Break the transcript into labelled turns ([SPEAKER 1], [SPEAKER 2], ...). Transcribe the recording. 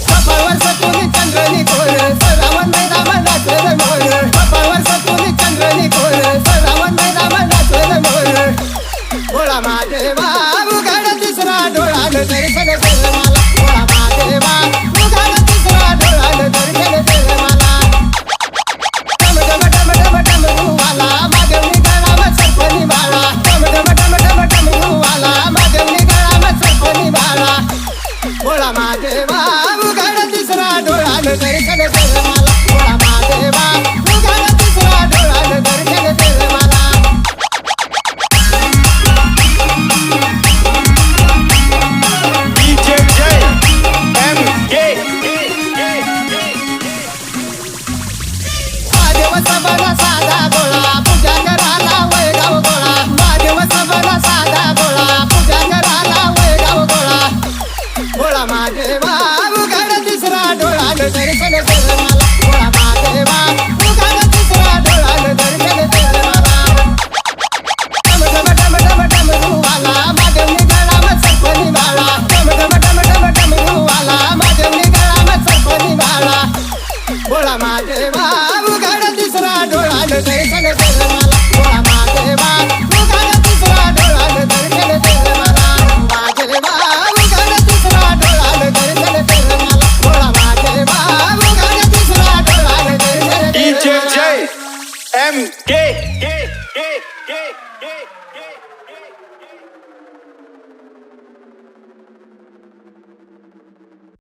[SPEAKER 1] कपाळवर सतुनी चंद्रनी core Sarawan मैदान नाचल मोर कपाळवर सतुनी चंद्रनी core Sarawan मैदान नाचल मोर भोळा महादेवा उघड तिसरा डोळान दर्शन केलं मला भोळा महादेवा उघड तिसरा डोळान दर्शन केलं मला डम डम डम डम डम रुवाला मागवली गळावर सरपणी बाळा डम डम डम डम डम रुवाला मागवली गळावर सरपणी बाळा भोळा महादेवा उघड तिसरा डोळान दर्शन केलं मला भोळा महादेवा उघड तिसरा डोळान दर्शन केलं मला
[SPEAKER 2] DJ MK
[SPEAKER 1] महादेव सबला साधा बोळा पूजा करायला वैगाव गोळा महादेव सबला साधा बोळा पूजा करायला वैगाव गोळा भोळा महादेवा उघड तिसरा डोळान दर्शन केलं मला भोळा महादेवा उघड तिसरा डोळान दर्शन केलं मला डम डम डम डम डम रुवाला माधवनी गळावर सरपणी बाळा डम डम डम डम डम रुवाला माधवनी गळावर सरपणी बाळा भोळा महादेवा उघड तिसरा डोळान दर्शन केलं मला भोळा महादेवा उघड तिसरा डोळान दर्शन केलं मला महादेवा उघड तिसरा डोळान दर्शन केलं मला भोळा महादेवा उघड तिसरा डोळान दर्शन केलं
[SPEAKER 2] DJ
[SPEAKER 1] मला
[SPEAKER 2] MK